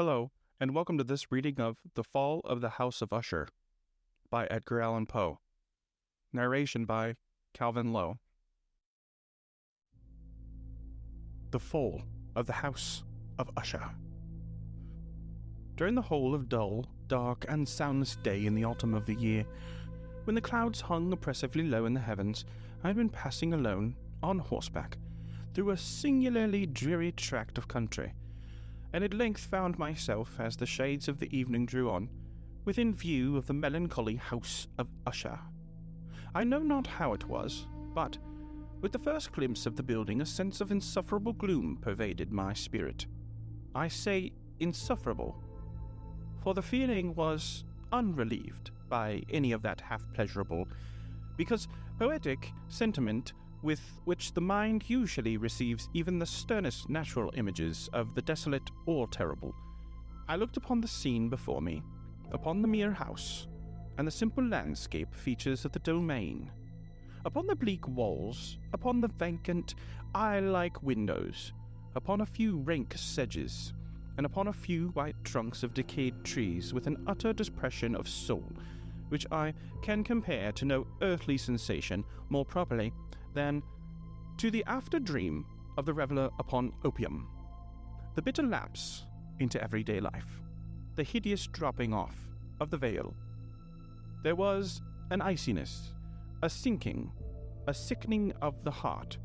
Hello, and welcome to this reading of The Fall of the House of Usher by Edgar Allan Poe. Narration by Calvin Lowe. The Fall of the House of Usher. During the whole of dull, dark, and soundless day in the autumn of the year, when the clouds hung oppressively low in the heavens, I had been passing alone, on horseback, through a singularly dreary tract of country, and at length found myself, as the shades of the evening drew on, within view of the melancholy house of Usher. I know not how it was, but, with the first glimpse of the building, a sense of insufferable gloom pervaded my spirit. I say insufferable, for the feeling was unrelieved by any of that half-pleasurable, because poetic sentiment with which the mind usually receives even the sternest natural images of the desolate or terrible. I looked upon the scene before me, upon the mere house, and the simple landscape features of the domain, upon the bleak walls, upon the vacant, eye-like windows, upon a few rank sedges, and upon a few white trunks of decayed trees with an utter depression of soul, which I can compare to no earthly sensation more properly than to the after-dream of the reveller upon opium. The bitter lapse into everyday life, the hideous dropping off of the veil. There was an iciness, a sinking, a sickening of the heart,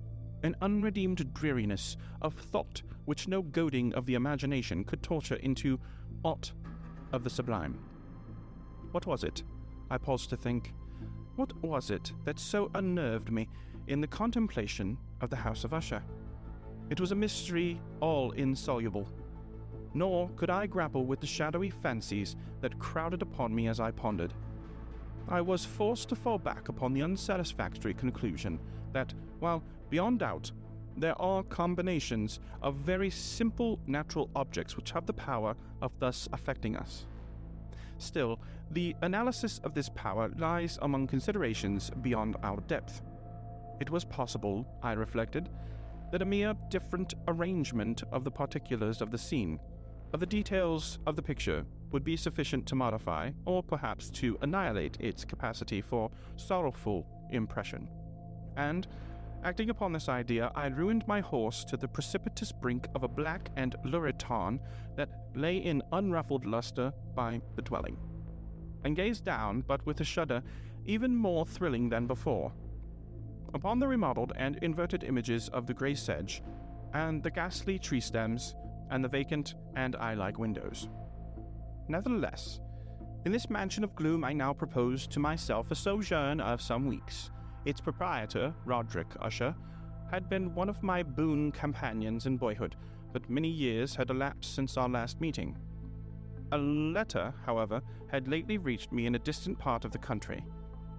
an unredeemed dreariness of thought which no goading of the imagination could torture into aught of the sublime. What was it? I paused to think. What was it that so unnerved me in the contemplation of the house of Usher? It was a mystery all insoluble, nor could I grapple with the shadowy fancies that crowded upon me as I pondered. I was forced to fall back upon the unsatisfactory conclusion that, while, beyond doubt, there are combinations of very simple natural objects which have the power of thus affecting us, still, the analysis of this power lies among considerations beyond our depth. It was possible, I reflected, that a mere different arrangement of the particulars of the scene, of the details of the picture, would be sufficient to modify, or perhaps to annihilate its capacity for sorrowful impression. And, acting upon this idea, I ruined my horse to the precipitous brink of a black and lurid tarn that lay in unruffled luster by the dwelling, and gazed down, but with a shudder even more thrilling than before, upon the remodeled and inverted images of the grey sedge, and the ghastly tree stems, and the vacant and eye-like windows. Nevertheless, in this mansion of gloom I now proposed to myself a sojourn of some weeks. Its proprietor, Roderick Usher, had been one of my boon companions in boyhood, but many years had elapsed since our last meeting. A letter, however, had lately reached me in a distant part of the country,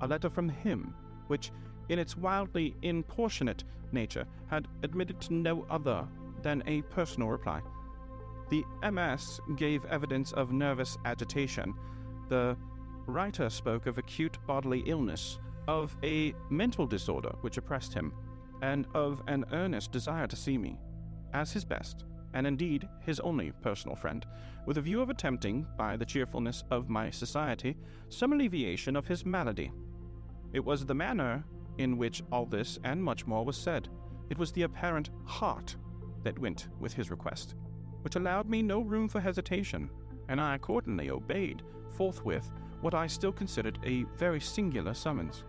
a letter from him, which, in its wildly importunate nature, had admitted to no other than a personal reply. The MS gave evidence of nervous agitation. The writer spoke of acute bodily illness, of a mental disorder which oppressed him, and of an earnest desire to see me, as his best, and indeed his only personal friend, with a view of attempting, by the cheerfulness of my society, some alleviation of his malady. It was the manner in which all this and much more was said. It was the apparent heart that went with his request, which allowed me no room for hesitation, and I accordingly obeyed forthwith what I still considered a very singular summons.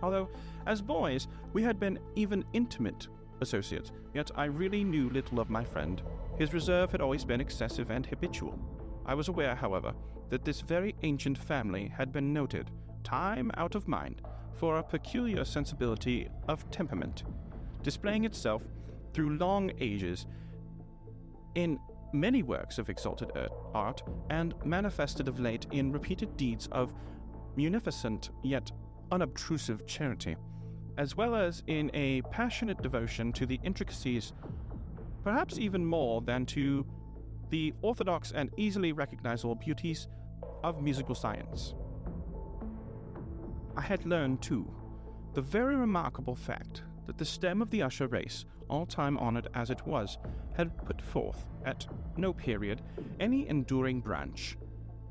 Although, as boys, we had been even intimate associates, yet I really knew little of my friend. His reserve had always been excessive and habitual. I was aware, however, that this very ancient family had been noted, time out of mind, for a peculiar sensibility of temperament, displaying itself through long ages in many works of exalted art, and manifested of late in repeated deeds of munificent yet unobtrusive charity, as well as in a passionate devotion to the intricacies, perhaps even more than to the orthodox and easily recognizable beauties of musical science. I had learned, too, the very remarkable fact that the stem of the Usher race, all-time honored as it was, had put forth, at no period, any enduring branch.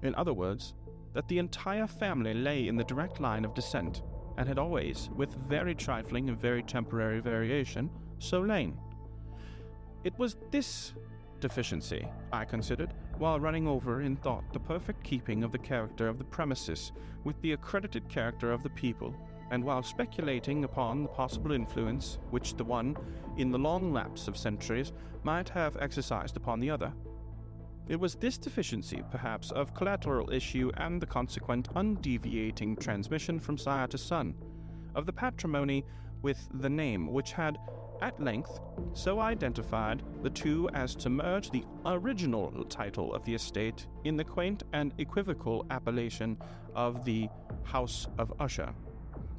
In other words, that the entire family lay in the direct line of descent, and had always, with very trifling and very temporary variation, so lain. It was this deficiency, I considered, while running over in thought the perfect keeping of the character of the premises with the accredited character of the people, and while speculating upon the possible influence which the one, in the long lapse of centuries, might have exercised upon the other. It was this deficiency, perhaps, of collateral issue and the consequent undeviating transmission from sire to son, of the patrimony with the name which had, at length, so identified the two as to merge the original title of the estate in the quaint and equivocal appellation of the House of Usher,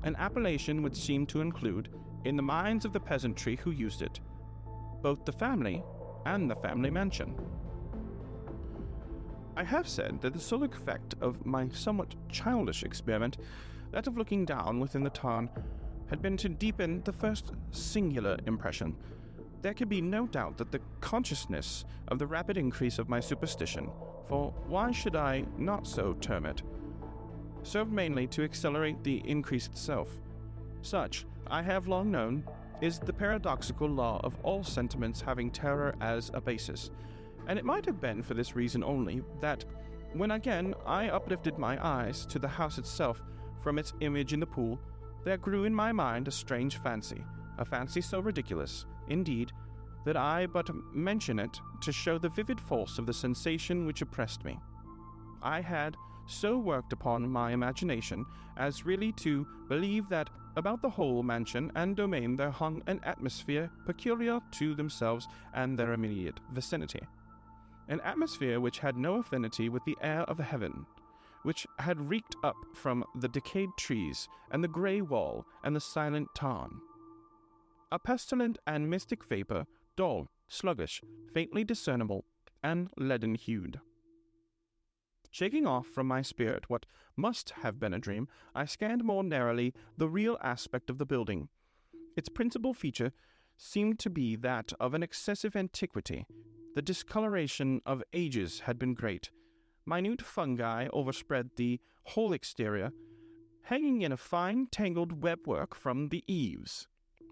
an appellation which seemed to include, in the minds of the peasantry who used it, both the family and the family mansion. I have said that the sole effect of my somewhat childish experiment, that of looking down within the tarn, had been to deepen the first singular impression. There could be no doubt that the consciousness of the rapid increase of my superstition, for why should I not so term it, served mainly to accelerate the increase itself. Such, I have long known, is the paradoxical law of all sentiments having terror as a basis, and it might have been for this reason only that, when again I uplifted my eyes to the house itself from its image in the pool, there grew in my mind a strange fancy, a fancy so ridiculous, indeed, that I but mention it to show the vivid force of the sensation which oppressed me. I had so worked upon my imagination as really to believe that about the whole mansion and domain there hung an atmosphere peculiar to themselves and their immediate vicinity, an atmosphere which had no affinity with the air of heaven, which had reeked up from the decayed trees and the grey wall and the silent tarn. A pestilent and mystic vapour, dull, sluggish, faintly discernible, and leaden-hued. Shaking off from my spirit what must have been a dream, I scanned more narrowly the real aspect of the building. Its principal feature seemed to be that of an excessive antiquity. The discoloration of ages had been great. Minute fungi overspread the whole exterior, hanging in a fine tangled webwork from the eaves.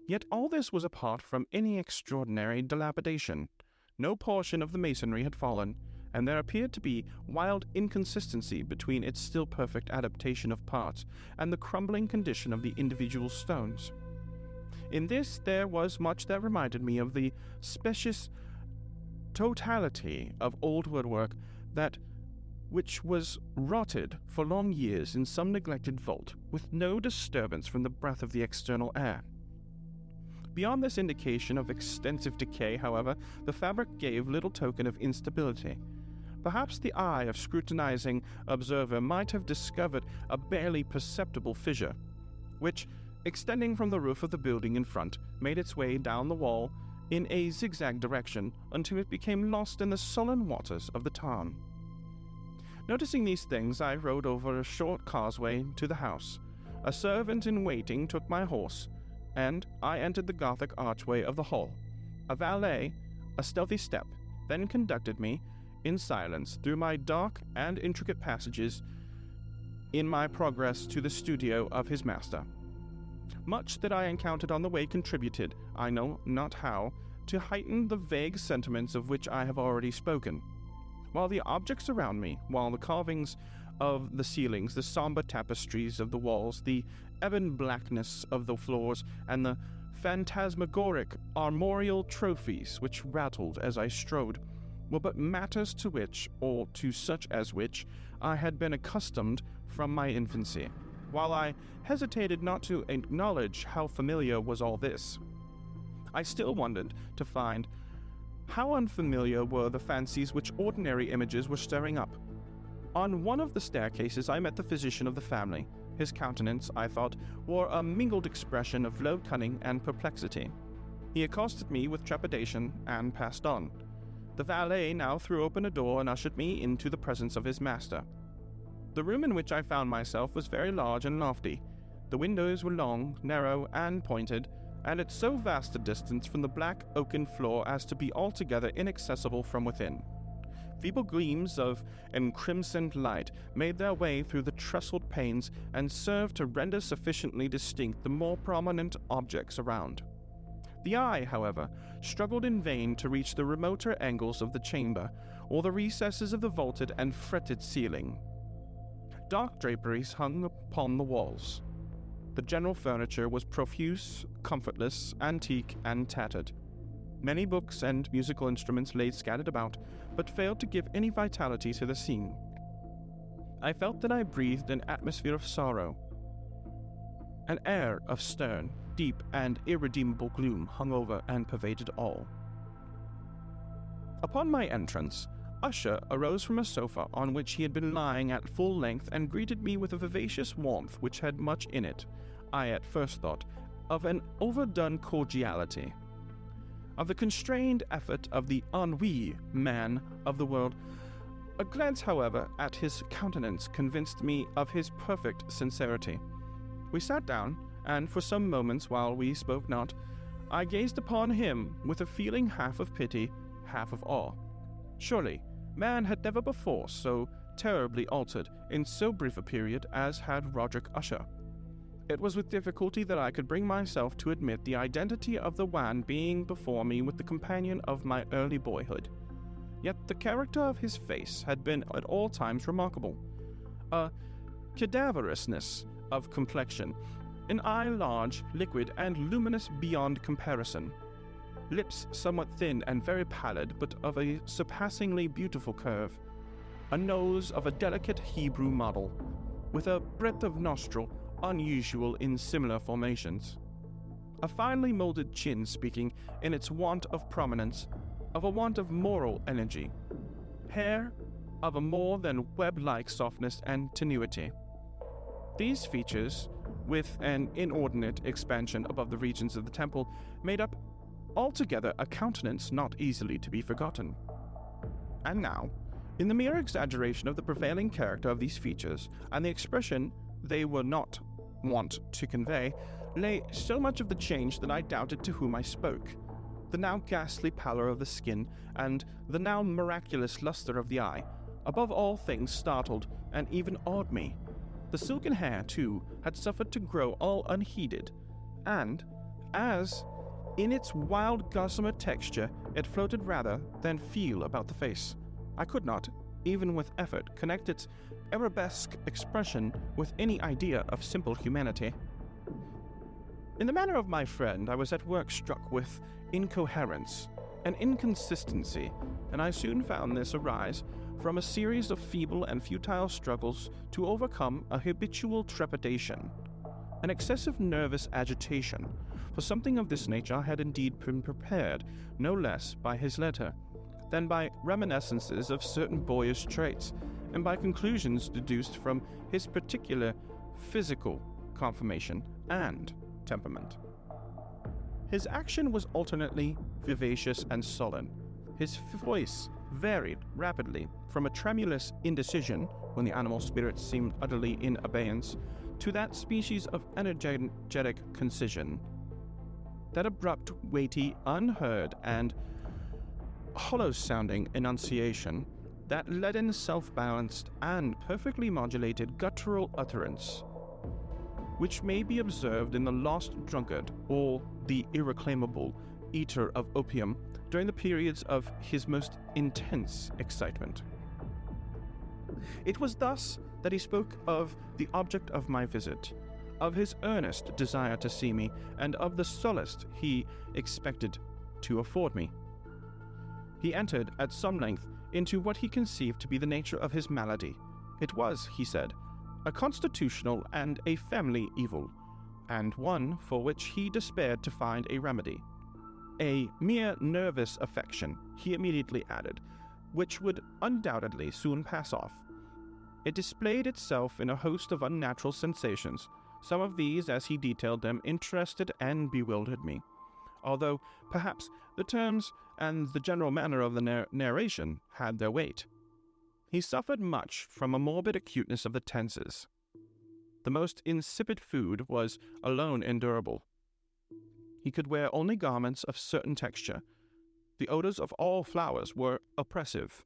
Yet all this was apart from any extraordinary dilapidation. No portion of the masonry had fallen, and there appeared to be wild inconsistency between its still perfect adaptation of parts and the crumbling condition of the individual stones. In this there was much that reminded me of the specious totality of old woodwork that which was rotted for long years in some neglected vault, with no disturbance from the breath of the external air. Beyond this indication of extensive decay, however, the fabric gave little token of instability. Perhaps the eye of scrutinizing observer might have discovered a barely perceptible fissure, which, extending from the roof of the building in front, made its way down the wall in a zigzag direction until it became lost in the sullen waters of the tarn. Noticing these things, I rode over a short causeway to the house. A servant in waiting took my horse, and I entered the Gothic archway of the hall. A valet, a stealthy step, then conducted me, in silence, through my dark and intricate passages in my progress to the studio of his master. Much that I encountered on the way contributed, I know not how, to heighten the vague sentiments of which I have already spoken. While the objects around me, while the carvings of the ceilings, the somber tapestries of the walls, the ebon blackness of the floors, and the phantasmagoric armorial trophies which rattled as I strode, were but matters to which, or to such as which, I had been accustomed from my infancy, while I hesitated not to acknowledge how familiar was all this. I still wondered to find how unfamiliar were the fancies which ordinary images were stirring up. On one of the staircases I met the physician of the family. His countenance, I thought, wore a mingled expression of low cunning and perplexity. He accosted me with trepidation and passed on. The valet now threw open a door and ushered me into the presence of his master. The room in which I found myself was very large and lofty. The windows were long, narrow, and pointed, and at so vast a distance from the black oaken floor as to be altogether inaccessible from within. Feeble gleams of encrimsoned light made their way through the trestled panes and served to render sufficiently distinct the more prominent objects around. The eye, however, struggled in vain to reach the remoter angles of the chamber or the recesses of the vaulted and fretted ceiling. Dark draperies hung upon the walls. The general furniture was profuse, comfortless, antique, and tattered. Many books and musical instruments lay scattered about, but failed to give any vitality to the scene. I felt that I breathed an atmosphere of sorrow. An air of stern, deep, and irredeemable gloom hung over and pervaded all. Upon my entrance, Usher arose from a sofa on which he had been lying at full length and greeted me with a vivacious warmth which had much in it, I at first thought, of an overdone cordiality. Of the constrained effort of the ennui man of the world. A glance, however, at his countenance convinced me of his perfect sincerity. We sat down, and for some moments while we spoke not, I gazed upon him with a feeling half of pity, half of awe. Surely, man had never before so terribly altered in so brief a period as had Roderick Usher. It was with difficulty that I could bring myself to admit the identity of the wan being before me with the companion of my early boyhood. Yet the character of his face had been at all times remarkable. A cadaverousness of complexion, an eye large, liquid, and luminous beyond comparison, lips somewhat thin and very pallid, but of a surpassingly beautiful curve, a nose of a delicate Hebrew model, with a breadth of nostril unusual in similar formations, a finely molded chin speaking in its want of prominence, of a want of moral energy, hair of a more than web-like softness and tenuity. These features, with an inordinate expansion above the regions of the temple, made up altogether a countenance not easily to be forgotten. And now, in the mere exaggeration of the prevailing character of these features, and the expression they were not wont to convey, lay so much of the change that I doubted to whom I spoke. The now ghastly pallor of the skin, and the now miraculous luster of the eye, above all things startled and even awed me. The silken hair, too, had suffered to grow all unheeded, and, as in its wild gossamer texture it floated rather than feel about the face, I could not, even with effort, connect its arabesque expression with any idea of simple humanity. In the manner of my friend, I was at work struck with incoherence and inconsistency, and I soon found this arise from a series of feeble and futile struggles to overcome a habitual trepidation, an excessive nervous agitation. For something of this nature I had indeed been prepared, no less by his letter, than by reminiscences of certain boyish traits, and by conclusions deduced from his particular physical conformation and temperament. His action was alternately vivacious and sullen. His voice varied rapidly from a tremulous indecision, when the animal spirits seemed utterly in abeyance, to that species of energetic concision, that abrupt, weighty, unheard, and hollow-sounding enunciation, that leaden, self-balanced, and perfectly modulated guttural utterance, which may be observed in the lost drunkard or the irreclaimable eater of opium during the periods of his most intense excitement. It was thus that he spoke of the object of my visit, of his earnest desire to see me, and of the solace he expected to afford me. He entered at some length into what he conceived to be the nature of his malady. It was, he said, a constitutional and a family evil, and one for which he despaired to find a remedy. A mere nervous affection, he immediately added, which would undoubtedly soon pass off. It displayed itself in a host of unnatural sensations. Some of these, as he detailed them, interested and bewildered me, although perhaps the terms and the general manner of the narration had their weight. He suffered much from a morbid acuteness of the tenses. The most insipid food was alone endurable. He could wear only garments of certain texture. The odors of all flowers were oppressive.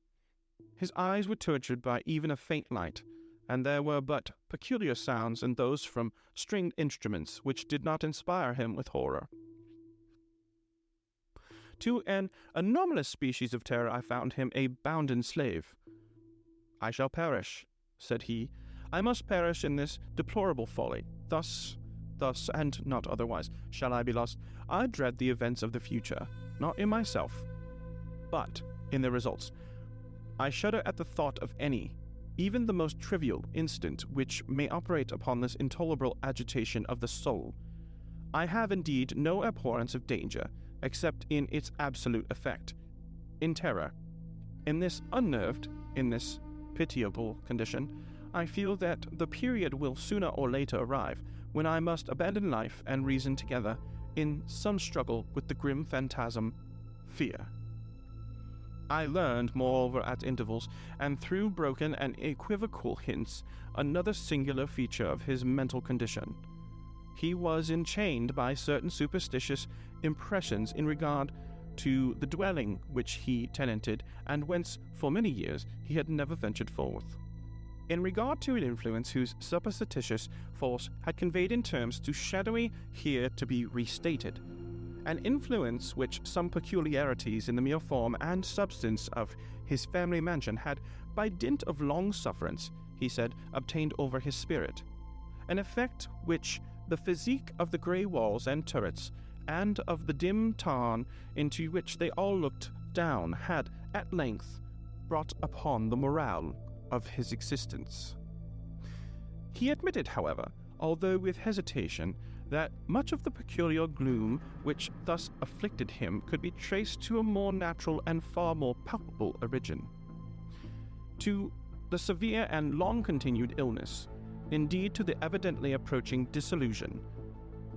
His eyes were tortured by even a faint light, and there were but peculiar sounds in those from stringed instruments which did not inspire him with horror. To an anomalous species of terror I found him a bounden slave. "I shall perish," said he. "I must perish in this deplorable folly. Thus, and not otherwise, shall I be lost. I dread the events of the future, not in myself, but in their results. I shudder at the thought of any, even the most trivial, incident which may operate upon this intolerable agitation of the soul. I have indeed no abhorrence of danger, except in its absolute effect, in terror. In this unnerved, in this pitiable condition, I feel that the period will sooner or later arrive when I must abandon life and reason together in some struggle with the grim phantasm, fear." I learned, moreover, at intervals, and through broken and equivocal hints, another singular feature of his mental condition. He was enchained by certain superstitious impressions in regard to the dwelling which he tenanted, and whence, for many years, he had never ventured forth. In regard to an influence whose supposititious force had conveyed in terms too shadowy here to be restated, an influence which some peculiarities in the mere form and substance of his family mansion had, by dint of long sufferance, he said, obtained over his spirit, an effect which the physique of the grey walls and turrets, and of the dim tarn into which they all looked down, had at length brought upon the morale of his existence. He admitted, however, although with hesitation, that much of the peculiar gloom which thus afflicted him could be traced to a more natural and far more palpable origin. To the severe and long-continued illness, indeed to the evidently approaching dissolution,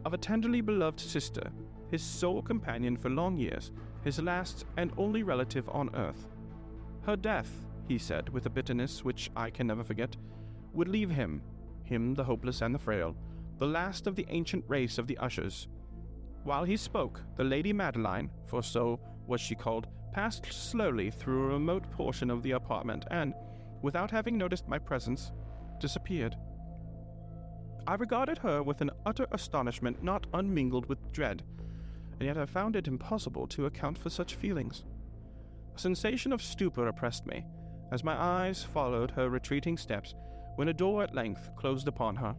of a tenderly beloved sister, his sole companion for long years, his last and only relative on earth. Her death, he said with a bitterness which I can never forget, would leave him the hopeless and the frail, the last of the ancient race of the Ushers. While he spoke, the Lady Madeline, for so was she called, passed slowly through a remote portion of the apartment and, without having noticed my presence, disappeared. I regarded her with an utter astonishment not unmingled with dread, and yet I found it impossible to account for such feelings. A sensation of stupor oppressed me, as my eyes followed her retreating steps, when a door at length closed upon her.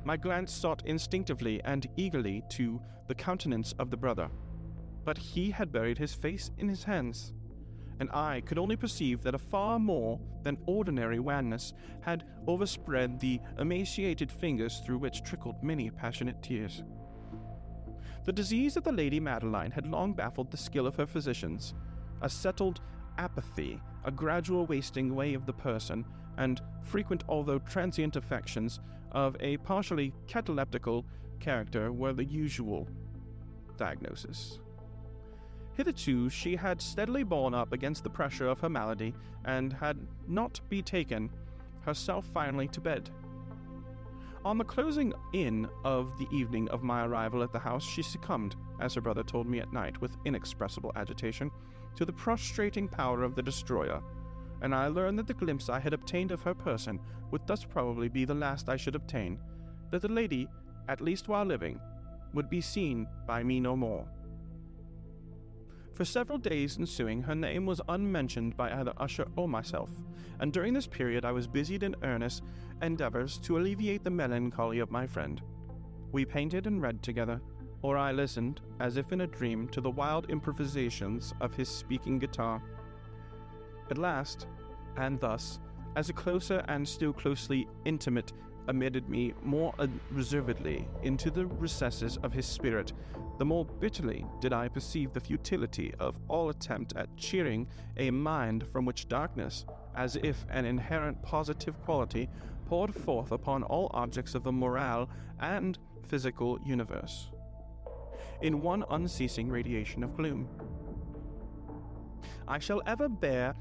My glance sought instinctively and eagerly to the countenance of the brother, but he had buried his face in his hands, and I could only perceive that a far more than ordinary wanness had overspread the emaciated fingers through which trickled many passionate tears. The disease of the Lady Madeline had long baffled the skill of her physicians. A settled apathy, a gradual wasting away of the person, and frequent although transient affections of a partially cataleptical character were the usual diagnosis. Hitherto she had steadily borne up against the pressure of her malady, and had not betaken herself finally to bed. On the closing in of the evening of my arrival at the house, she succumbed, as her brother told me at night with inexpressible agitation, to the prostrating power of the destroyer, and I learned that the glimpse I had obtained of her person would thus probably be the last I should obtain, that the lady, at least while living, would be seen by me no more. For several days ensuing, her name was unmentioned by either Usher or myself, and during this period I was busied in earnest endeavors to alleviate the melancholy of my friend. We painted and read together, or I listened, as if in a dream, to the wild improvisations of his speaking guitar. At last, and thus, as a closer and still closely intimate admitted me more reservedly into the recesses of his spirit, the more bitterly did I perceive the futility of all attempt at cheering a mind from which darkness, as if an inherent positive quality, poured forth upon all objects of the moral and physical universe, in one unceasing radiation of gloom. I shall ever bear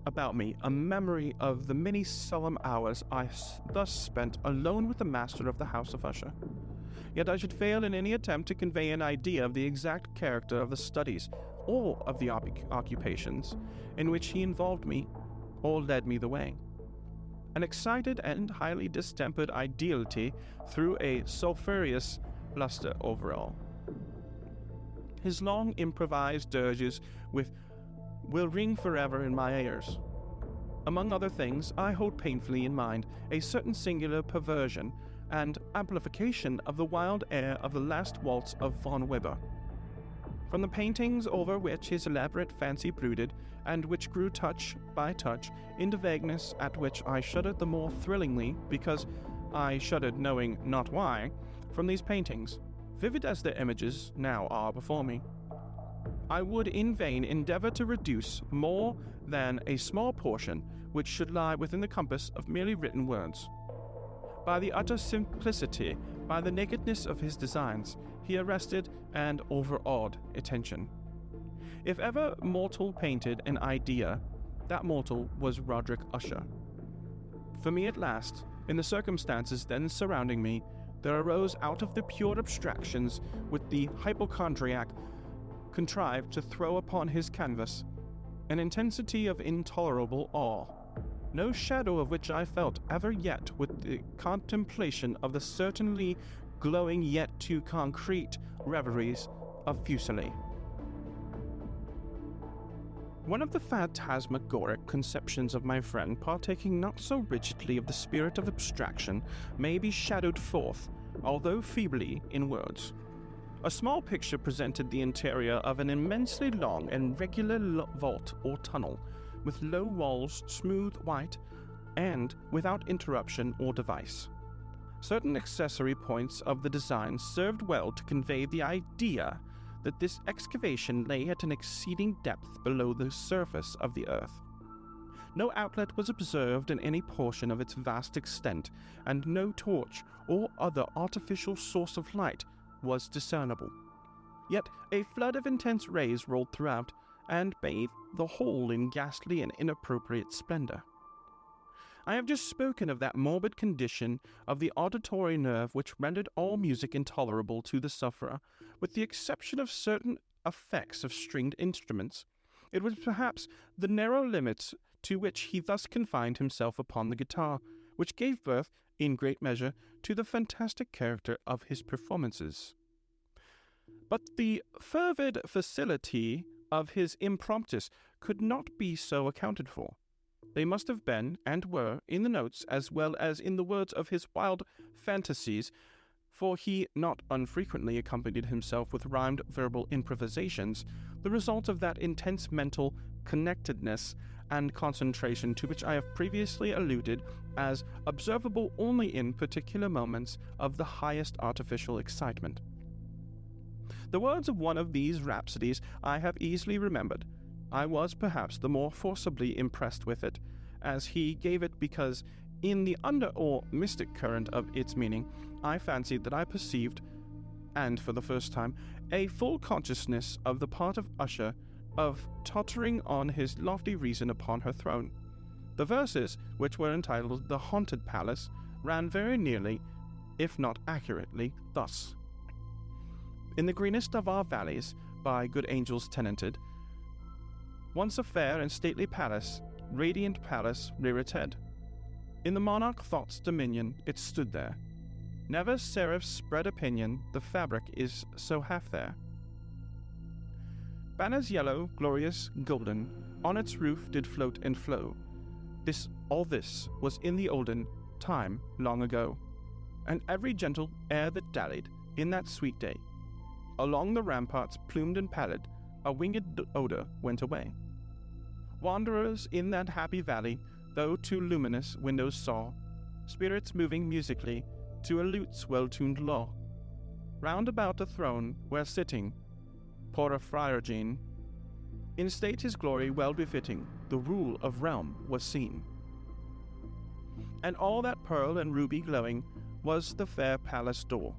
about me a memory of the many solemn hours I thus spent alone with the master of the house of Usher. yet I should fail in any attempt to convey an idea of the exact character of the studies or of the occupations in which he involved me or led me the way. An excited and highly distempered ideality threw a sulphurous luster over all. His long improvised dirges will ring forever in my ears. Among other things, I hold painfully in mind a certain singular perversion and amplification of the wild air of the last waltz of von Weber. From the paintings over which his elaborate fancy brooded, and which grew touch by touch into vagueness at which I shuddered the more thrillingly because I shuddered knowing not why, from these paintings, vivid as their images now are before me, I would in vain endeavor to reduce more than a small portion which should lie within the compass of merely written words. By the utter simplicity, by the nakedness of his designs, he arrested and overawed attention. If ever mortal painted an idea, that mortal was Roderick Usher. For me at last, in the circumstances then surrounding me, there arose out of the pure abstractions with the hypochondriac contrived to throw upon his canvas an intensity of intolerable awe, no shadow of which I felt ever yet with the contemplation of the certainly glowing yet too concrete reveries of Fuseli. One of the phantasmagoric conceptions of my friend, partaking not so rigidly of the spirit of abstraction, may be shadowed forth, although feebly, in words. A small picture presented the interior of an immensely long and regular vault or tunnel, with low walls, smooth white, and without interruption or device. Certain accessory points of the design served well to convey the idea that this excavation lay at an exceeding depth below the surface of the earth. No outlet was observed in any portion of its vast extent, and no torch or other artificial source of light was discernible. Yet a flood of intense rays rolled throughout, and bathed the whole in ghastly and inappropriate splendor. I have just spoken of that morbid condition of the auditory nerve which rendered all music intolerable to the sufferer, with the exception of certain effects of stringed instruments. It was perhaps the narrow limits to which he thus confined himself upon the guitar, which gave birth, in great measure, to the fantastic character of his performances. But the fervid facility of his impromptus could not be so accounted for. They must have been, and were, in the notes as well as in the words of his wild fantasies, for he not unfrequently accompanied himself with rhymed verbal improvisations, the result of that intense mental connectedness and concentration to which I have previously alluded as observable only in particular moments of the highest artificial excitement. The words of one of these rhapsodies I have easily remembered. I was perhaps the more forcibly impressed with it, as he gave it, because in the under or mystic current of its meaning, I fancied that I perceived, and for the first time, a full consciousness of the part of Usher of tottering on his lofty reason upon her throne. The verses, which were entitled The Haunted Palace, ran very nearly, if not accurately, thus. In the greenest of our valleys, by good angels tenanted, once a fair and stately palace, radiant palace, rear its head. In the monarch thought's dominion it stood there. Never seraph spread opinion, the fabric is so half there. Banners yellow, glorious, golden, on its roof did float and flow. All this was in the olden time long ago, and every gentle air that dallied in that sweet day, along the ramparts plumed and pallid, a winged odor went away. Wanderers in that happy valley, though two luminous windows saw, spirits moving musically to a lute's well-tuned law. Round about a throne where sitting, poor Friargene, in state his glory well befitting, the rule of realm was seen. And all that pearl and ruby glowing was the fair palace door,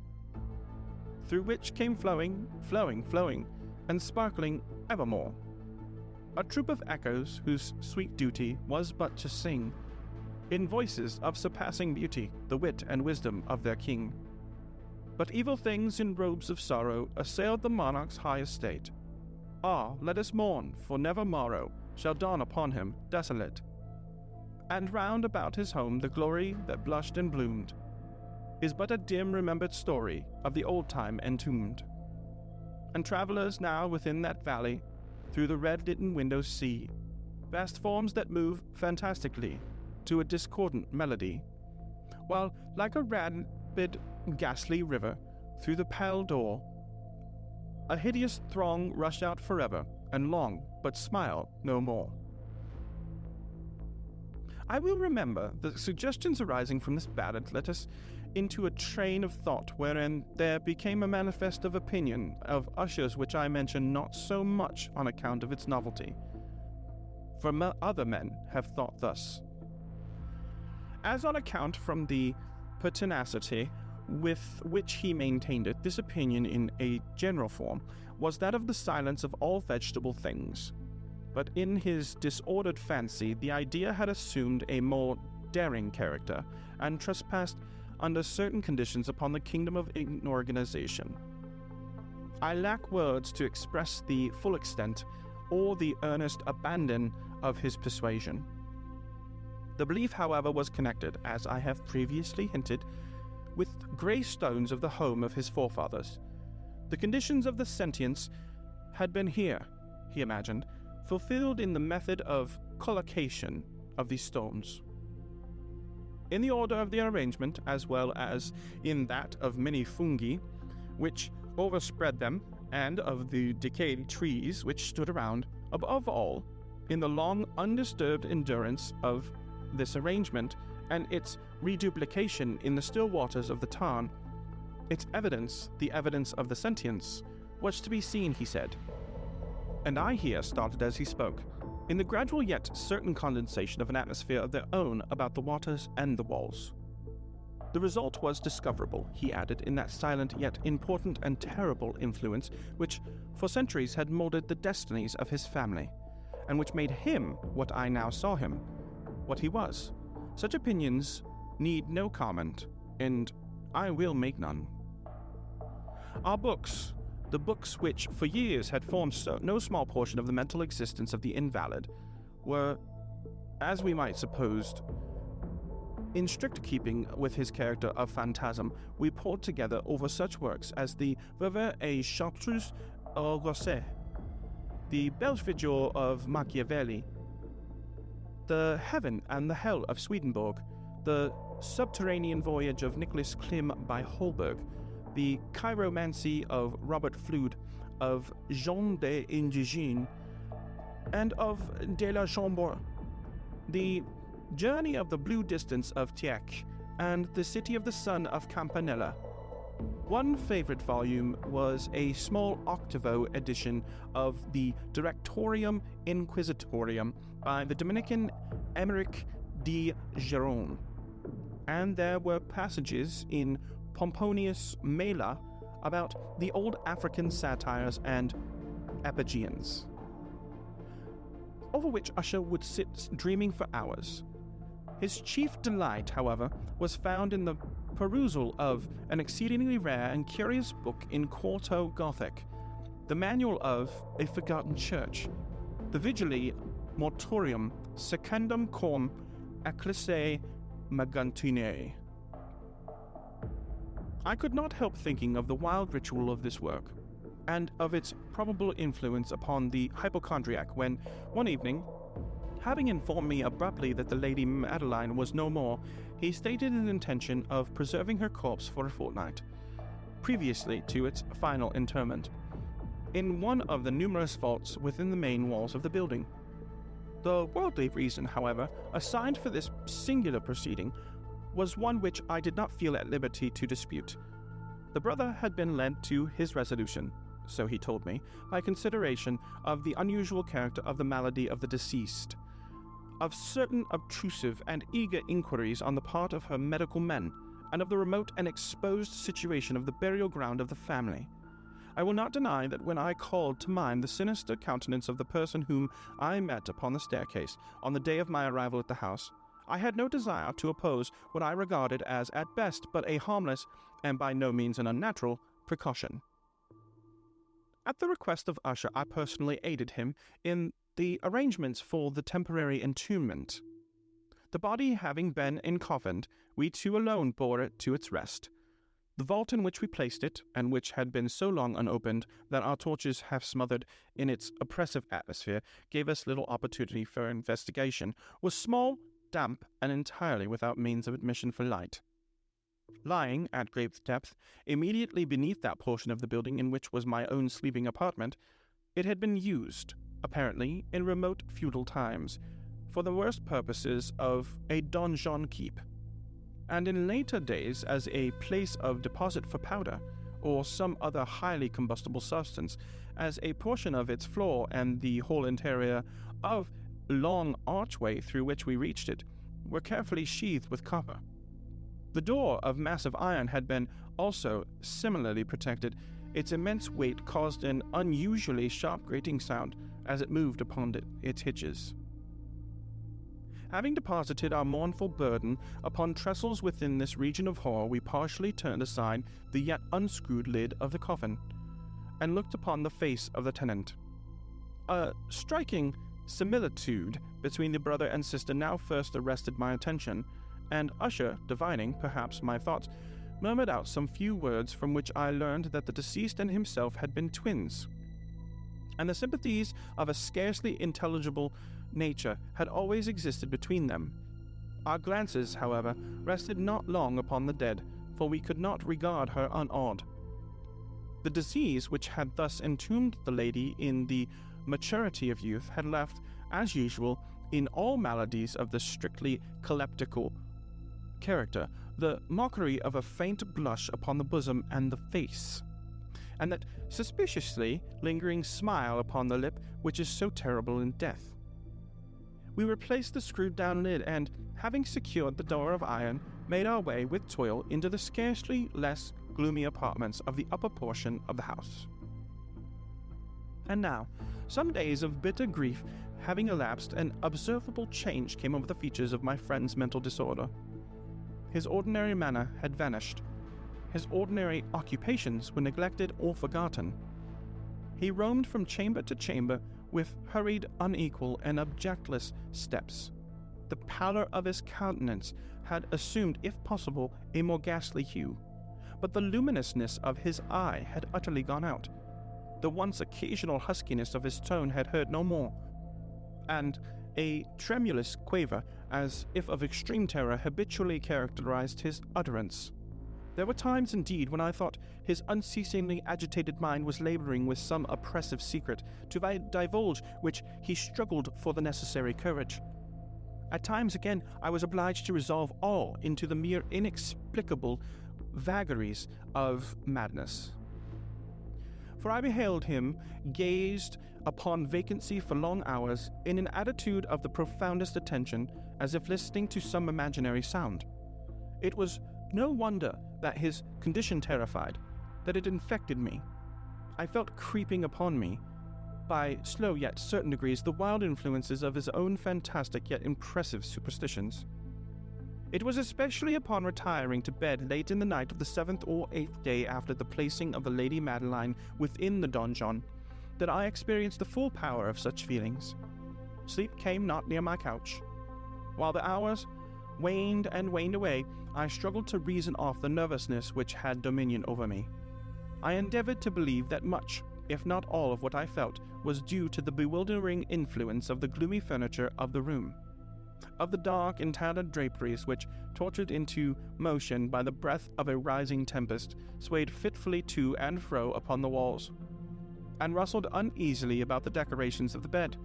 through which came flowing, and sparkling evermore a troop of echoes whose sweet duty was but to sing, in voices of surpassing beauty, the wit and wisdom of their king. But evil things in robes of sorrow assailed the monarch's high estate. Ah, let us mourn, for never morrow shall dawn upon him desolate. And round about his home the glory that blushed and bloomed is but a dim remembered story of the old time entombed. And travellers now within that valley through the red-litten windows see vast forms that move fantastically to a discordant melody, while like a rapid, ghastly river through the pale door, a hideous throng rush out forever and long, but smile no more. I will remember the suggestions arising from this ballad led us into a train of thought wherein there became a manifest of opinion of Usher's which I mention not so much on account of its novelty, for other men have thought thus, as on account from the pertinacity with which he maintained it. This opinion in a general form was that of the silence of all vegetable things, but in his disordered fancy the idea had assumed a more daring character, and trespassed under certain conditions upon the kingdom of inorganization. I lack words to express the full extent or the earnest abandon of his persuasion. The belief, however, was connected, as I have previously hinted, with grey stones of the home of his forefathers. The conditions of the sentience had been here, he imagined, fulfilled in the method of collocation of these stones. In the order of their arrangement, as well as in that of many fungi which overspread them, and of the decayed trees which stood around, above all, in the long undisturbed endurance of this arrangement and its reduplication in the still waters of the tarn, its evidence, the evidence of the sentience, was to be seen, he said. And I here started as he spoke, in the gradual yet certain condensation of an atmosphere of their own about the waters and the walls. The result was discoverable, he added, in that silent yet important and terrible influence which for centuries had moulded the destinies of his family, and which made him what I now saw him, what he was. Such opinions need no comment, and I will make none. Our books, the books which for years had formed no small portion of the mental existence of the invalid, were, as we might suppose, in strict keeping with his character of phantasm. We pored together over such works as the Veuve et Chartreuse of Rosset, the Belvedere of Machiavelli, the Heaven and the Hell of Swedenborg, the Subterranean Voyage of Nicholas Klim by Holberg, the Chiromancy of Robert Flood, of Jean de Indigène, and of de la Chambord, the Journey of the Blue Distance of Tieck, and the City of the Sun of Campanella. One favorite volume was a small octavo edition of the Directorium Inquisitorium by the Dominican Emeric de Giron, and there were passages in Pomponius Mela about the old African satires and epigeans, over which Usher would sit dreaming for hours. His chief delight, however, was found in the perusal of an exceedingly rare and curious book in quarto Gothic, the manual of a forgotten church, the Vigili Mortuorium Secundum Quam Ecclesiae Magantinae. I could not help thinking of the wild ritual of this work, and of its probable influence upon the hypochondriac when, one evening, having informed me abruptly that the Lady Madeline was no more, he stated an intention of preserving her corpse for a fortnight, previously to its final interment, in one of the numerous vaults within the main walls of the building. The worldly reason, however, assigned for this singular proceeding was one which I did not feel at liberty to dispute. The brother had been led to his resolution, so he told me, by consideration of the unusual character of the malady of the deceased, of certain obtrusive and eager inquiries on the part of her medical men, and of the remote and exposed situation of the burial ground of the family. I will not deny that when I called to mind the sinister countenance of the person whom I met upon the staircase on the day of my arrival at the house, I had no desire to oppose what I regarded as at best but a harmless, and by no means an unnatural, precaution. At the request of Usher, I personally aided him in the arrangements for the temporary entombment. The body having been encoffined, we two alone bore it to its rest. The vault in which we placed it, and which had been so long unopened that our torches half smothered in its oppressive atmosphere, gave us little opportunity for investigation, was small, damp, and entirely without means of admission for light. Lying, at great depth, immediately beneath that portion of the building in which was my own sleeping apartment, it had been used, apparently, in remote feudal times, for the worst purposes of a donjon keep, and in later days as a place of deposit for powder, or some other highly combustible substance, as a portion of its floor and the whole interior of long archway through which we reached it were carefully sheathed with copper. The door of massive iron had been also similarly protected. Its immense weight caused an unusually sharp grating sound as it moved upon its hinges. Having deposited our mournful burden upon trestles within this region of horror, we partially turned aside the yet unscrewed lid of the coffin, and looked upon the face of the tenant. A striking similitude between the brother and sister now first arrested my attention, and Usher, divining, perhaps, my thoughts, murmured out some few words from which I learned that the deceased and himself had been twins, and the sympathies of a scarcely intelligible nature had always existed between them. Our glances, however, rested not long upon the dead, for we could not regard her unawed. The disease which had thus entombed the lady in the maturity of youth had left, as usual, in all maladies of the strictly calyptical character, the mockery of a faint blush upon the bosom and the face, and that suspiciously lingering smile upon the lip which is so terrible in death. We replaced the screwed-down lid, and, having secured the door of iron, made our way with toil into the scarcely less gloomy apartments of the upper portion of the house. And now, some days of bitter grief having elapsed, an observable change came over the features of my friend's mental disorder. His ordinary manner had vanished. His ordinary occupations were neglected or forgotten. He roamed from chamber to chamber with hurried, unequal, and objectless steps. The pallor of his countenance had assumed, if possible, a more ghastly hue, but the luminousness of his eye had utterly gone out. The once occasional huskiness of his tone had heard no more, and a tremulous quaver, as if of extreme terror, habitually characterized his utterance. There were times, indeed, when I thought his unceasingly agitated mind was laboring with some oppressive secret, to divulge which he struggled for the necessary courage. At times, again, I was obliged to resolve all into the mere inexplicable vagaries of madness. For I beheld him gazed upon vacancy for long hours in an attitude of the profoundest attention, as if listening to some imaginary sound. It was no wonder that his condition terrified, that it infected me. I felt creeping upon me, by slow yet certain degrees, the wild influences of his own fantastic yet impressive superstitions. It was especially upon retiring to bed late in the night of the 7th or 8th day after the placing of the Lady Madeline within the donjon that I experienced the full power of such feelings. Sleep came not near my couch. While the hours waned and waned away, I struggled to reason off the nervousness which had dominion over me. I endeavored to believe that much, if not all, of what I felt was due to the bewildering influence of the gloomy furniture of the room, of the dark and tattered draperies which, tortured into motion by the breath of a rising tempest, swayed fitfully to and fro upon the walls, and rustled uneasily about the decorations of the bed.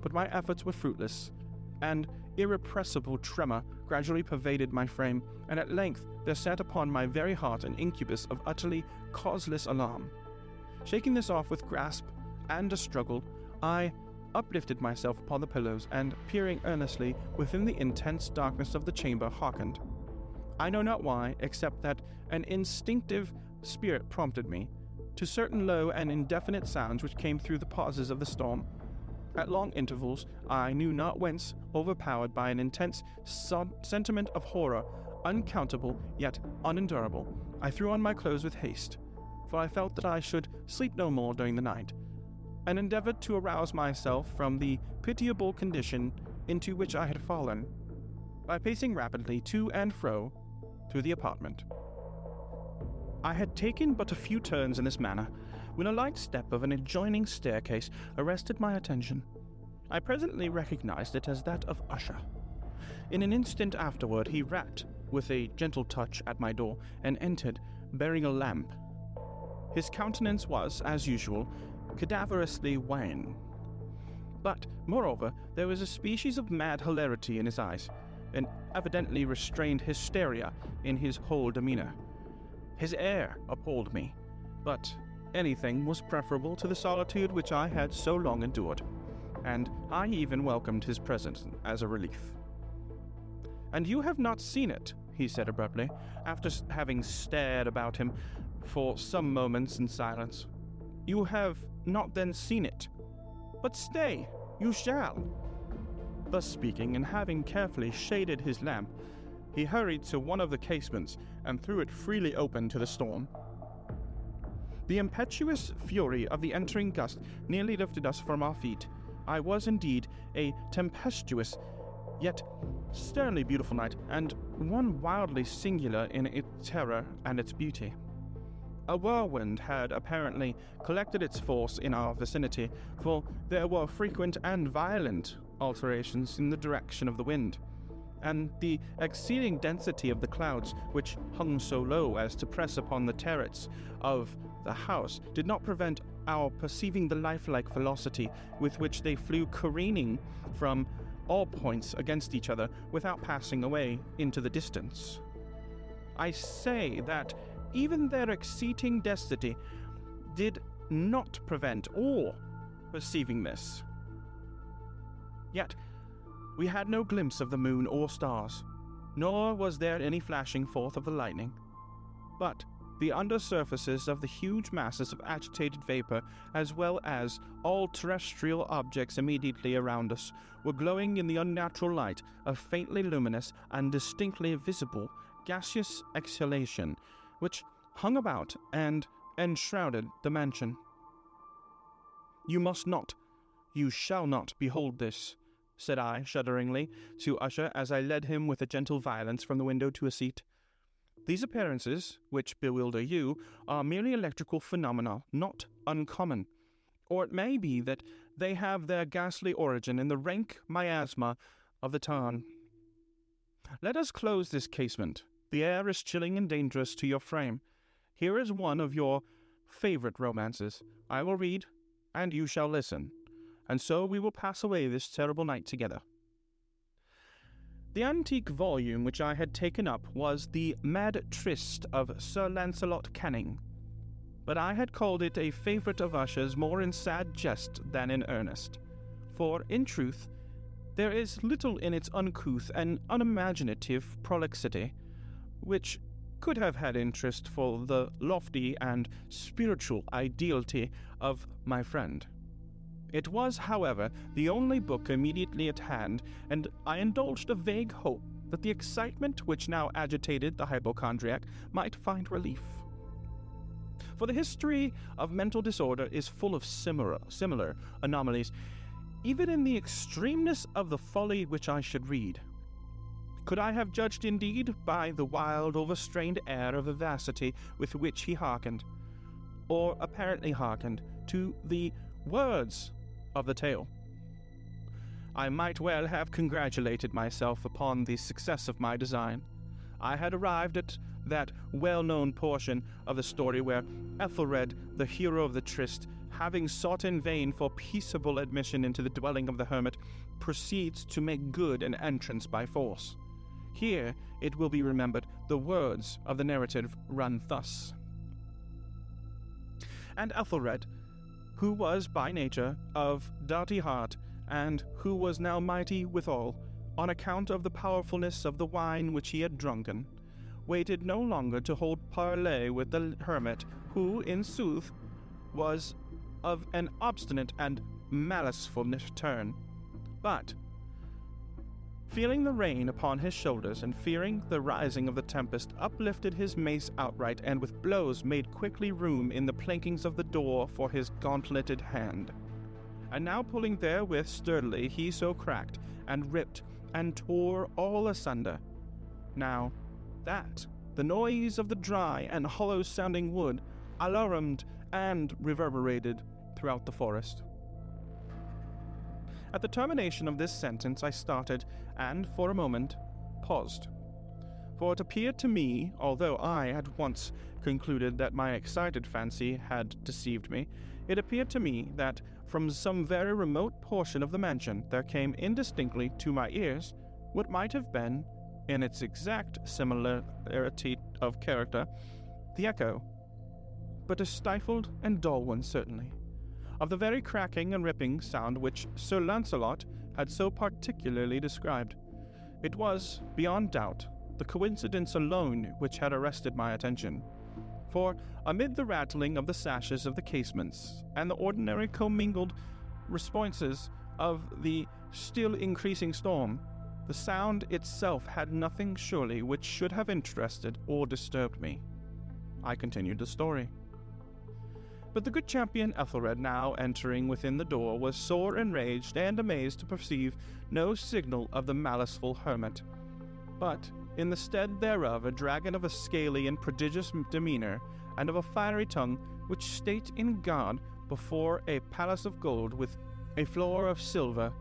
But my efforts were fruitless, and irrepressible tremor gradually pervaded my frame, and at length there sat upon my very heart an incubus of utterly causeless alarm. Shaking this off with grasp and a struggle, I uplifted myself upon the pillows, and, peering earnestly within the intense darkness of the chamber, hearkened. I know not why, except that an instinctive spirit prompted me, to certain low and indefinite sounds which came through the pauses of the storm. At long intervals, I knew not whence, overpowered by an intense sentiment of horror, uncountable yet unendurable, I threw on my clothes with haste, for I felt that I should sleep no more during the night, and endeavored to arouse myself from the pitiable condition into which I had fallen, by pacing rapidly to and fro through the apartment. I had taken but a few turns in this manner, when a light step of an adjoining staircase arrested my attention. I presently recognized it as that of Usher. In an instant afterward he rapped with a gentle touch at my door, and entered, bearing a lamp. His countenance was, as usual, cadaverously wan. But, moreover, there was a species of mad hilarity in his eyes, and evidently restrained hysteria in his whole demeanor. His air appalled me, but anything was preferable to the solitude which I had so long endured, and I even welcomed his presence as a relief. "And you have not seen it," he said abruptly, after having stared about him for some moments in silence. "You have not then seen it? But stay, you shall." Thus speaking, and having carefully shaded his lamp, he hurried to one of the casements and threw it freely open to the storm. The impetuous fury of the entering gust nearly lifted us from our feet. I was indeed a tempestuous, yet sternly beautiful night, and one wildly singular in its terror and its beauty. A whirlwind had apparently collected its force in our vicinity, for there were frequent and violent alterations in the direction of the wind, and the exceeding density of the clouds, which hung so low as to press upon the turrets of the house, did not prevent our perceiving the lifelike velocity with which they flew careening from all points against each other without passing away into the distance. I say that even their exceeding density did not prevent all perceiving this. Yet we had no glimpse of the moon or stars, nor was there any flashing forth of the lightning, but the undersurfaces of the huge masses of agitated vapor, as well as all terrestrial objects immediately around us, were glowing in the unnatural light of faintly luminous and distinctly visible gaseous exhalation, which hung about and enshrouded the mansion. "You must not, you shall not behold this," said I, shudderingly, to Usher as I led him with a gentle violence from the window to a seat. "These appearances, which bewilder you, are merely electrical phenomena, not uncommon. Or it may be that they have their ghastly origin in the rank miasma of the tarn. Let us close this casement. The air is chilling and dangerous to your frame. Here is one of your favorite romances. I will read, and you shall listen, and so we will pass away this terrible night together." The antique volume which I had taken up was the Mad Tryst of Sir Lancelot Canning, but I had called it a favourite of Usher's more in sad jest than in earnest, for, in truth, there is little in its uncouth and unimaginative prolixity which could have had interest for the lofty and spiritual ideality of my friend. It was, however, the only book immediately at hand, and I indulged a vague hope that the excitement which now agitated the hypochondriac might find relief. For the history of mental disorder is full of similar anomalies, even in the extremeness of the folly which I should read. Could I have judged indeed by the wild, overstrained air of vivacity with which he hearkened, or apparently hearkened, to the words of the tale, I might well have congratulated myself upon the success of my design. I had arrived at that well-known portion of the story where Ethelred, the hero of the tryst, having sought in vain for peaceable admission into the dwelling of the hermit, proceeds to make good an entrance by force. Here, it will be remembered, the words of the narrative run thus. "And Ethelred, who was by nature of doughty heart, and who was now mighty withal, on account of the powerfulness of the wine which he had drunken, waited no longer to hold parley with the hermit, who, in sooth, was of an obstinate and maliceful turn. But, feeling the rain upon his shoulders and fearing the rising of the tempest, uplifted his mace outright and with blows made quickly room in the plankings of the door for his gauntleted hand. And now pulling therewith sturdily, he so cracked and ripped and tore all asunder. Now that the noise of the dry and hollow-sounding wood alarumed and reverberated throughout the forest. At the termination of this sentence I started, and for a moment paused. For it appeared to me, although I had once concluded that my excited fancy had deceived me, it appeared to me that from some very remote portion of the mansion there came indistinctly to my ears what might have been, in its exact similarity of character, the echo, but a stifled and dull one certainly, of the very cracking and ripping sound which Sir Lancelot had so particularly described. It was, beyond doubt, the coincidence alone which had arrested my attention. For, amid the rattling of the sashes of the casements, and the ordinary commingled responses of the still increasing storm, the sound itself had nothing surely which should have interested or disturbed me. I continued the story. But the good champion Ethelred, now entering within the door, was sore enraged and amazed to perceive no signal of the maliceful hermit, but, in the stead thereof, a dragon of a scaly and prodigious demeanour, and of a fiery tongue, which sate in guard before a palace of gold with a floor of silver,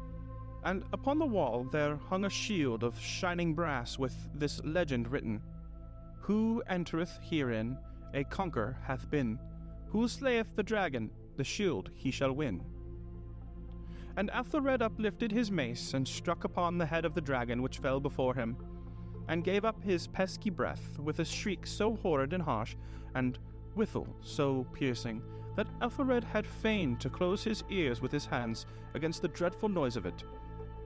and upon the wall there hung a shield of shining brass with this legend written, "Who entereth herein, a conqueror hath been. Who slayeth the dragon, the shield he shall win." And Ethelred uplifted his mace and struck upon the head of the dragon which fell before him, and gave up his pesky breath with a shriek so horrid and harsh, and withal so piercing, that Ethelred had fain to close his ears with his hands against the dreadful noise of it,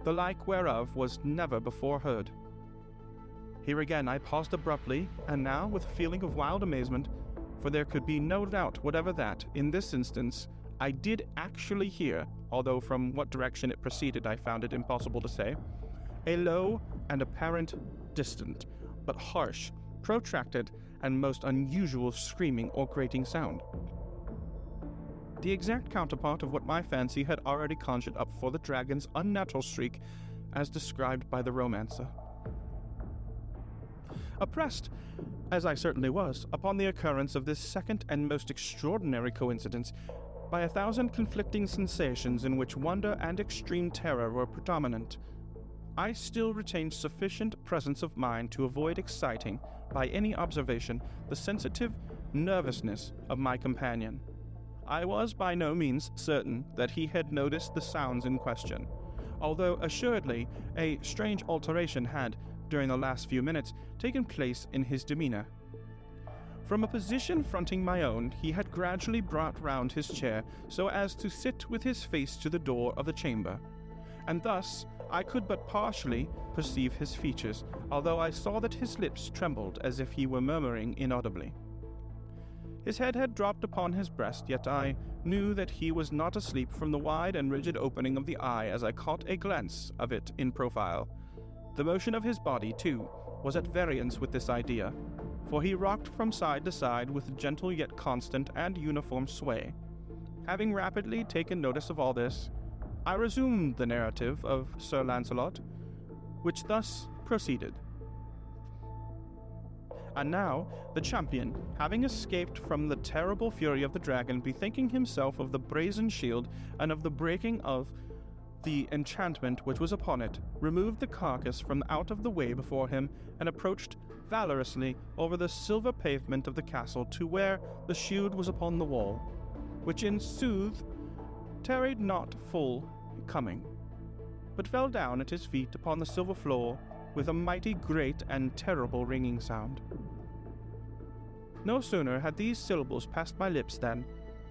the like whereof was never before heard. Here again I paused abruptly, and now with a feeling of wild amazement, for there could be no doubt whatever that, in this instance, I did actually hear, although from what direction it proceeded I found it impossible to say, a low and apparent distant, but harsh, protracted, and most unusual screaming or grating sound. The exact counterpart of what my fancy had already conjured up for the dragon's unnatural shriek, as described by the romancer. Oppressed, as I certainly was, upon the occurrence of this second and most extraordinary coincidence, by 1,000 conflicting sensations in which wonder and extreme terror were predominant, I still retained sufficient presence of mind to avoid exciting, by any observation, the sensitive nervousness of my companion. I was by no means certain that he had noticed the sounds in question, although assuredly a strange alteration had, during the last few minutes, taken place in his demeanour. From a position fronting my own, he had gradually brought round his chair so as to sit with his face to the door of the chamber, and thus I could but partially perceive his features, although I saw that his lips trembled as if he were murmuring inaudibly. His head had dropped upon his breast, yet I knew that he was not asleep from the wide and rigid opening of the eye as I caught a glance of it in profile. The motion of his body, too, was at variance with this idea, for he rocked from side to side with gentle yet constant and uniform sway. Having rapidly taken notice of all this, I resumed the narrative of Sir Lancelot, which thus proceeded. And now, the champion, having escaped from the terrible fury of the dragon, bethinking himself of the brazen shield and of the breaking of the enchantment which was upon it, removed the carcass from out of the way before him, and approached valorously over the silver pavement of the castle to where the shield was upon the wall, which in sooth tarried not full coming, but fell down at his feet upon the silver floor with a mighty great and terrible ringing sound. No sooner had these syllables passed my lips than,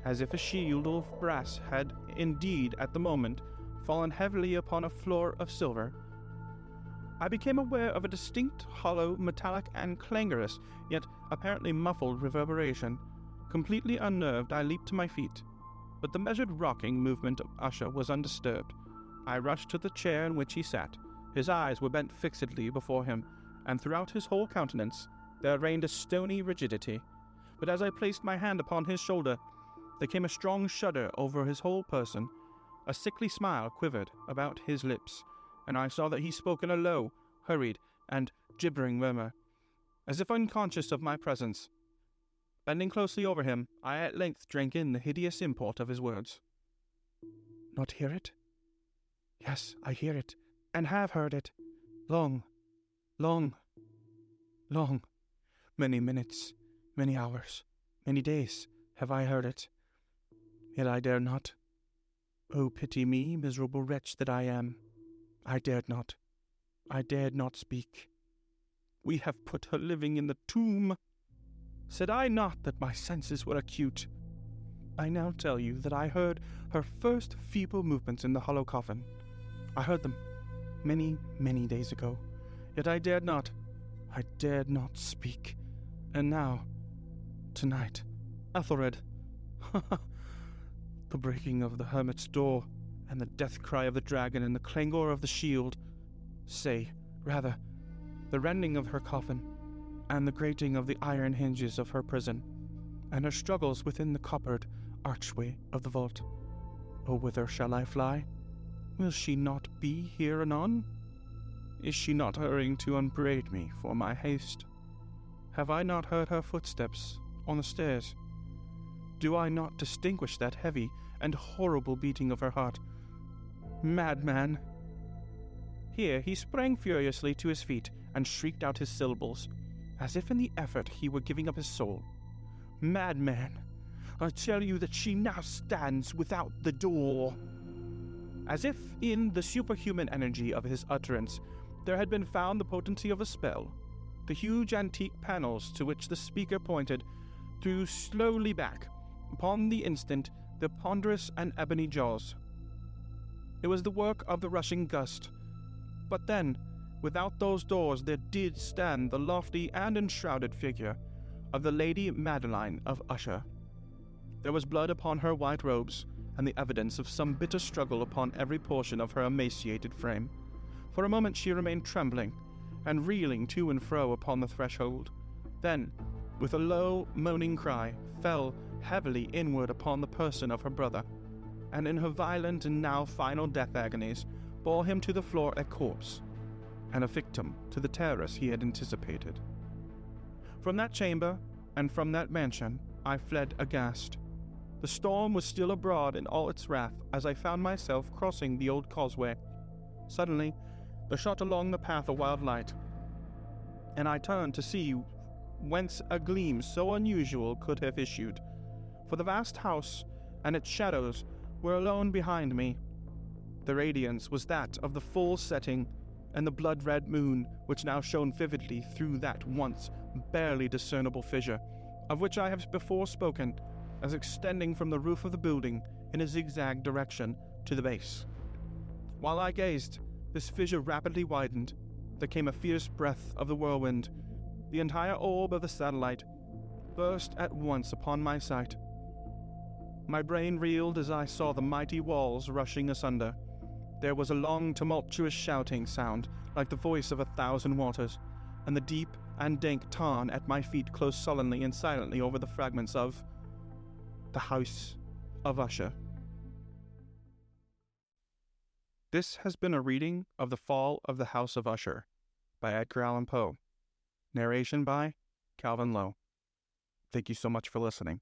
as if a shield of brass had indeed at the moment fallen heavily upon a floor of silver, I became aware of a distinct, hollow, metallic, and clangorous, yet apparently muffled reverberation. Completely unnerved, I leaped to my feet. but the measured rocking movement of Usher was undisturbed. I rushed to the chair in which he sat. His eyes were bent fixedly before him, and throughout his whole countenance there reigned a stony rigidity. But as I placed my hand upon his shoulder, there came a strong shudder over his whole person. A sickly smile quivered about his lips, and I saw that he spoke in a low, hurried, and gibbering murmur, as if unconscious of my presence. Bending closely over him, I at length drank in the hideous import of his words. "Not hear it? Yes, I hear it, and have heard it. Long, long, long. Many minutes, many hours, many days have I heard it. Yet I dare not. Oh, pity me, miserable wretch that I am. I dared not. I dared not speak. We have put her living in the tomb. Said I not that my senses were acute? I now tell you that I heard her first feeble movements in the hollow coffin. I heard them many, many days ago, yet I dared not speak. And now, tonight, Ethelred, the breaking of the hermit's door, and the death cry of the dragon, and the clangor of the shield, say, rather, the rending of her coffin, and the grating of the iron hinges of her prison, and her struggles within the coppered archway of the vault. Oh, whither shall I fly? Will she not be here anon? Is she not hurrying to upbraid me for my haste? Have I not heard her footsteps on the stairs? Do I not distinguish that heavy and horrible beating of her heart? Madman! Here he sprang furiously to his feet and shrieked out his syllables, as if in the effort he were giving up his soul. Madman! I tell you that she now stands without the door. As if in the superhuman energy of his utterance there had been found the potency of a spell, the huge antique panels to which the speaker pointed drew slowly back, upon the instant, their ponderous and ebony jaws. It was the work of the rushing gust. But then, without those doors there did stand the lofty and enshrouded figure of the Lady Madeline of Usher. There was blood upon her white robes, and the evidence of some bitter struggle upon every portion of her emaciated frame. For a moment she remained trembling, and reeling to and fro upon the threshold. Then, with a low, moaning cry, fell heavily inward upon the person of her brother, and in her violent and now final death agonies, bore him to the floor a corpse, and a victim to the terrors he had anticipated. From that chamber, and from that mansion, I fled aghast. The storm was still abroad in all its wrath as I found myself crossing the old causeway. Suddenly, there shot along the path a wild light, and I turned to see whence a gleam so unusual could have issued, for the vast house and its shadows were alone behind me. The radiance was that of the full setting, and the blood-red moon, which now shone vividly through that once barely discernible fissure, of which I have before spoken, as extending from the roof of the building in a zigzag direction to the base. While I gazed, this fissure rapidly widened. There came a fierce breath of the whirlwind. The entire orb of the satellite burst at once upon my sight. My brain reeled as I saw the mighty walls rushing asunder. There was a long, tumultuous shouting sound, like the voice of 1,000 waters, and the deep and dank tarn at my feet closed sullenly and silently over the fragments of the House of Usher. This has been a reading of The Fall of the House of Usher by Edgar Allan Poe. Narration by Calvin Lowe. Thank you so much for listening.